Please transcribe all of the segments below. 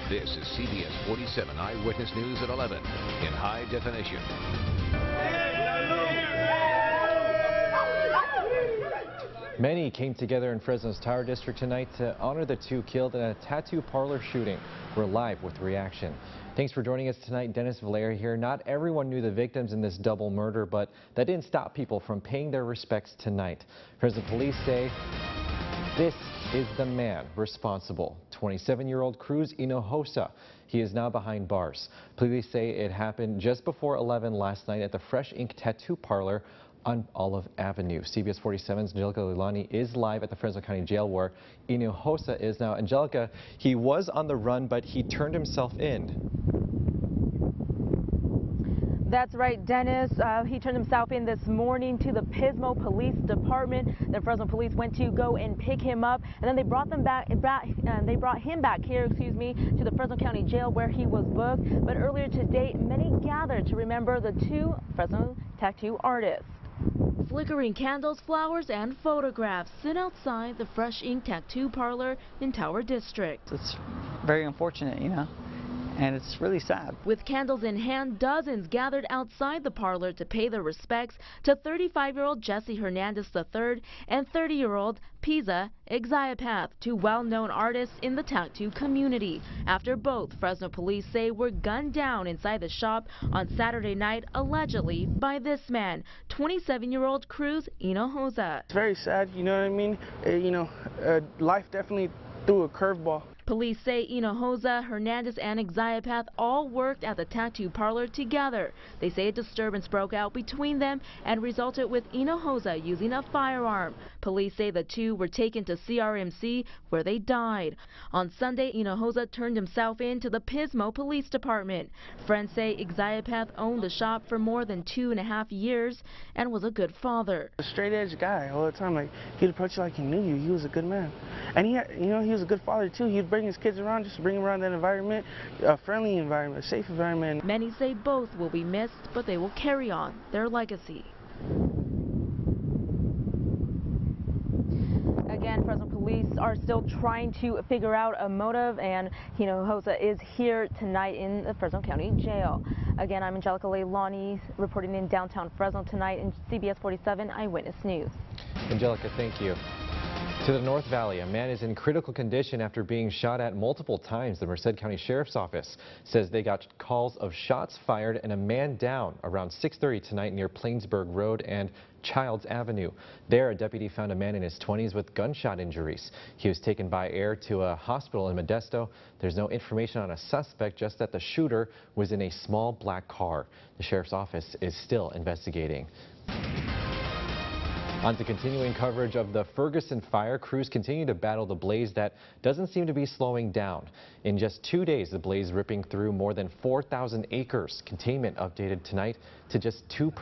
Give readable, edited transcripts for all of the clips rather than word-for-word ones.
This is CBS 47 Eyewitness News at 11 in high definition. Many came together in Fresno's Tower District tonight to honor the two killed in a tattoo parlor shooting. We're live with reaction. Thanks for joining us tonight. Dennis Valera here. Not everyone knew the victims in this double murder, but that didn't stop people from paying their respects tonight. Fresno police say this is the man responsible. 27-year-old Cruz Hinojosa. He is now behind bars. Police say it happened just before 11 last night at the Fresh Ink Tattoo Parlor on Olive Avenue. CBS 47's Angelica Leilani is live at the Fresno County Jail where Hinojosa is now. Angelica, he was on the run, but he turned himself in. That's right, Dennis. He turned himself in this morning to the Pismo Police Department. The Fresno police went to go and pick him up, and then they brought him back here, to the Fresno County Jail where he was booked. But earlier today, many gathered to remember the two Fresno tattoo artists. Flickering candles, flowers, and photographs sit outside the Fresh Ink Tattoo Parlor in Tower District. It's very unfortunate, you know, and it's really sad. With candles in hand, dozens gathered outside the parlor to pay their respects to 35-year-old Jesse Hernandez III and 30-year-old Pisa Exayapath, two well-known artists in the tattoo community, after both Fresno police say were gunned down inside the shop on Saturday night, allegedly by this man, 27-year-old Cruz Hinojosa. It's very sad, you know what I mean? Life definitely threw a curveball. Police say Hinojosa, Hernandez, and Exayapath all worked at the tattoo parlor together. They say a disturbance broke out between them and resulted with Hinojosa using a firearm. Police say the two were taken to CRMC where they died. On Sunday, Hinojosa turned himself in to the Pismo Police Department. Friends say Exayapath owned the shop for more than 2.5 years and was a good father. A straight edge guy all the time. Like, he'd approach you like he knew you. He was a good man. And he was a good father too. He'd bring his kids around, just bring them around that environment, a friendly environment, a safe environment. Many say both will be missed, but they will carry on their legacy. Again, Fresno police are still trying to figure out a motive, and Hinojosa is here tonight in the Fresno County Jail. Again, I'm Angelica Leilani reporting in downtown Fresno tonight in CBS 47 Eyewitness News. Angelica, thank you. To the North Valley, a man is in critical condition after being shot at multiple times. The Merced County Sheriff's Office says they got calls of shots fired and a man down around 6:30 tonight near Plainsburg Road and Childs Avenue. There, a deputy found a man in his 20s with gunshot injuries. He was taken by air to a hospital in Modesto. There's no information on a suspect, just that the shooter was in a small black car. The Sheriff's Office is still investigating. On to continuing coverage of the Ferguson fire. Crews continue to battle the blaze that doesn't seem to be slowing down. In just 2 days, the blaze ripping through more than 4,000 acres. Containment updated tonight to just 2%.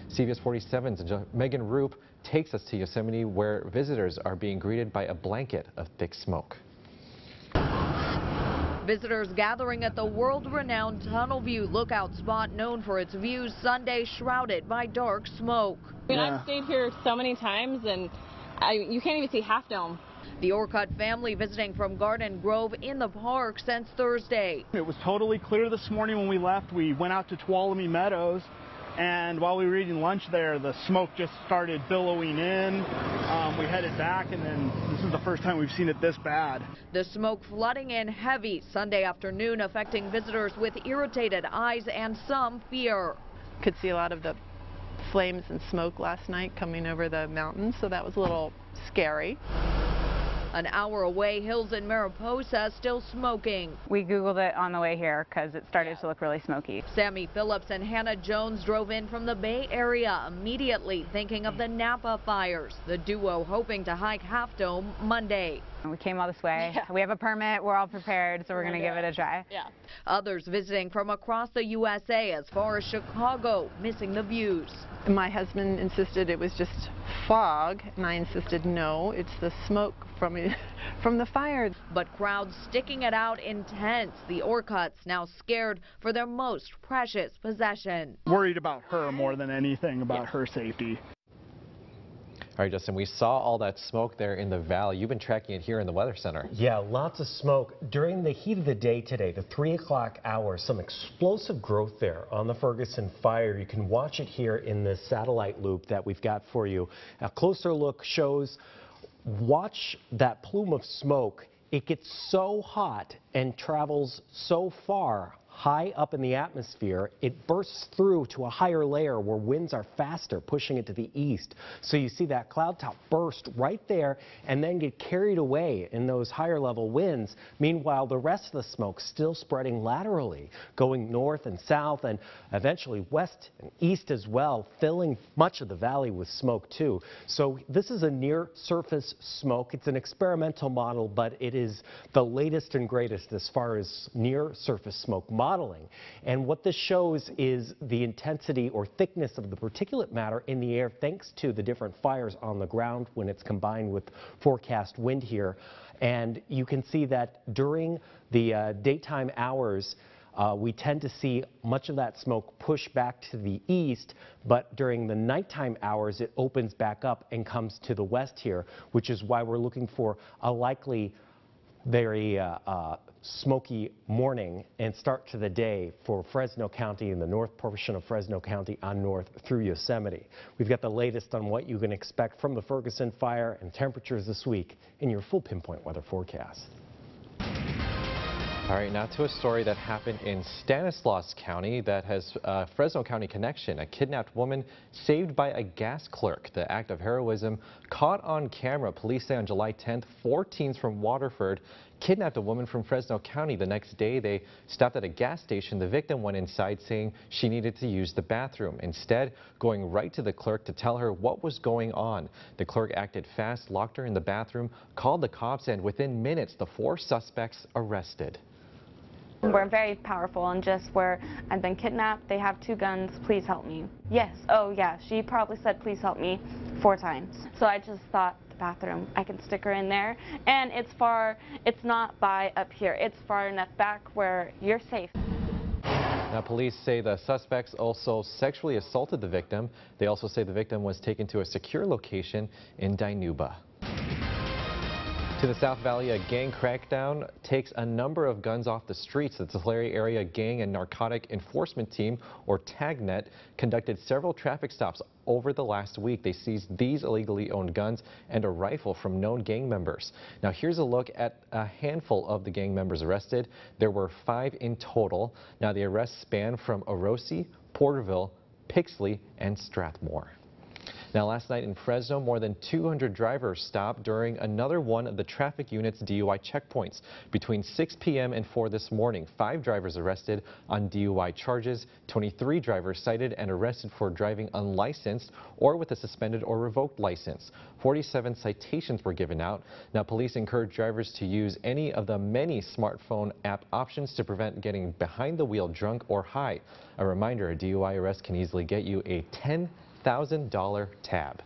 CBS 47's Megan Roop takes us to Yosemite, where visitors are being greeted by a blanket of thick smoke. Visitors gathering at the world-renowned Tunnel View lookout spot known for its views Sunday shrouded by dark smoke. I've stayed here so many times and you can't even see Half Dome. The Orcutt family visiting from Garden Grove in the park since Thursday. It was totally clear this morning when we left. We went out to Tuolumne Meadows, and while we were eating lunch there, the smoke just started billowing in. We headed back, and then this is the first time we've seen it this bad. The smoke flooding in heavy Sunday afternoon, affecting visitors with irritated eyes and some fear. Could see a lot of the flames and smoke last night coming over the mountains, so that was a little scary. An hour away, Hills in Mariposa still smoking. We Googled it on the way here because it started to look really smoky. Sammy Phillips and Hannah Jones drove in from the Bay Area, immediately thinking of the Napa fires. The duo hoping to hike Half Dome Monday. We came all this way. Yeah. We have a permit. We're all prepared, so we're going to give it a try. Yeah. Others visiting from across the USA as far as Chicago, missing the views. My husband insisted it was just fog, and I insisted no, it's the smoke from the fire. But crowds sticking it out in tents. The Orcutts now scared for their most precious possession. Worried about her more than anything, about her safety. All right, Justin, we saw all that smoke there in the valley. You've been tracking it here in the Weather Center. Yeah, lots of smoke. During the heat of the day today, the 3 o'clock hour, some explosive growth there on the Ferguson fire. You can watch it here in the satellite loop that we've got for you. A closer look shows, watch that plume of smoke. It gets so hot and travels so far high up in the atmosphere, it bursts through to a higher layer where winds are faster, pushing it to the east. So you see that cloud top burst right there and then get carried away in those higher level winds. Meanwhile, the rest of the smoke still spreading laterally, going north and south and eventually west and east as well, filling much of the valley with smoke too. So this is a near surface smoke. It's an experimental model, but it is the latest and greatest as far as near surface smoke modeling. And what this shows is the intensity or thickness of the particulate matter in the air thanks to the different fires on the ground when it's combined with forecast wind here. And you can see that during the daytime hours, we tend to see much of that smoke push back to the east, but during the nighttime hours, it opens back up and comes to the west here, which is why we're looking for a likely very smoky morning and start to the day for Fresno County and the north portion of Fresno County on north through Yosemite. We've got the latest on what you can expect from the Ferguson fire and temperatures this week in your full pinpoint weather forecast. All right, now to a story that happened in Stanislaus County that has a Fresno County connection. A kidnapped woman saved by a gas clerk. The act of heroism caught on camera. Police say on July 10th, 4 teens from Waterford kidnapped a woman from Fresno County. The next day, they stopped at a gas station. The victim went inside saying she needed to use the bathroom. Instead, going right to the clerk to tell her what was going on. The clerk acted fast, locked her in the bathroom, called the cops, and within minutes, the 4 suspects arrested. We're very powerful and just where I've been kidnapped, they have 2 guns, please help me. Yes, oh yeah, she probably said please help me 4 times. So I just thought the bathroom, I can stick her in there, and it's not by up here, it's far enough back where you're safe. Now, police say the suspects also sexually assaulted the victim. They also say the victim was taken to a secure location in Dinuba. To the South Valley, a gang crackdown takes a number of guns off the streets. The Tulare Area Gang and Narcotic Enforcement Team, or TAGNET, conducted several traffic stops over the last week. They seized these illegally owned guns and a rifle from known gang members. Now, here's a look at a handful of the gang members arrested. There were 5 in total. Now, the arrests span from Orosi, Porterville, Pixley, and Strathmore. Now, last night in Fresno, more than 200 drivers stopped during another one of the traffic unit's DUI checkpoints. Between 6 p.m. and 4 this morning, 5 drivers arrested on DUI charges, 23 drivers cited and arrested for driving unlicensed or with a suspended or revoked license. 47 citations were given out. Now, police encourage drivers to use any of the many smartphone app options to prevent getting behind the wheel drunk or high. A reminder, a DUI arrest can easily get you a $10,000 tab.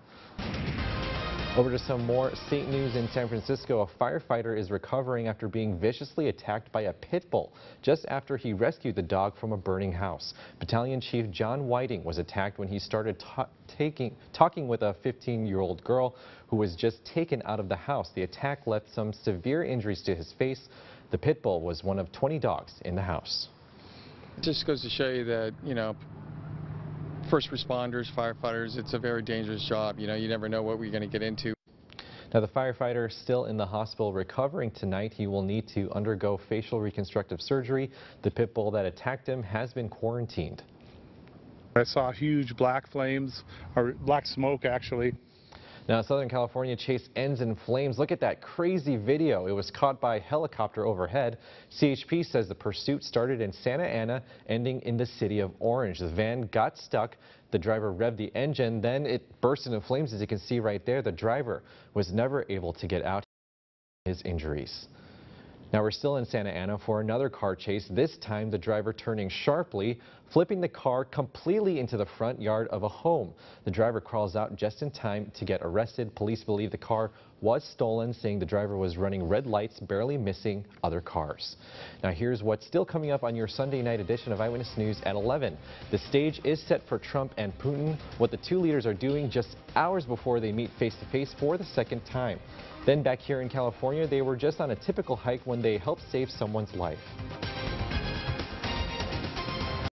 Over to some more state news in San Francisco. A firefighter is recovering after being viciously attacked by a pit bull just after he rescued the dog from a burning house. Battalion Chief John Whiting was attacked when he started talking with a 15-year-old girl who was just taken out of the house. The attack left some severe injuries to his face. The pit bull was one of 20 dogs in the house. It just goes to show you that, first responders, firefighters, it's a very dangerous job. You never know what we're going to get into. Now, the firefighter is still in the hospital recovering tonight. He will need to undergo facial reconstructive surgery. The pit bull that attacked him has been quarantined. I saw huge black flames, or black smoke actually. Now, Southern California chase ends in flames. Look at that crazy video. It was caught by a helicopter overhead. CHP says the pursuit started in Santa Ana, ending in the city of Orange. The van got stuck. The driver revved the engine, then it burst into flames, as you can see right there. The driver was never able to get out. His injuries. Now we're still in Santa Ana for another car chase, this time the driver turning sharply, flipping the car completely into the front yard of a home. The driver crawls out just in time to get arrested. Police believe the car was stolen, saying the driver was running red lights, barely missing other cars. Now here's what's still coming up on your Sunday night edition of Eyewitness News at 11. The stage is set for Trump and Putin, what the two leaders are doing just hours before they meet face-to-face for the second time. Then back here in California, they were just on a typical hike when they helped save someone's life.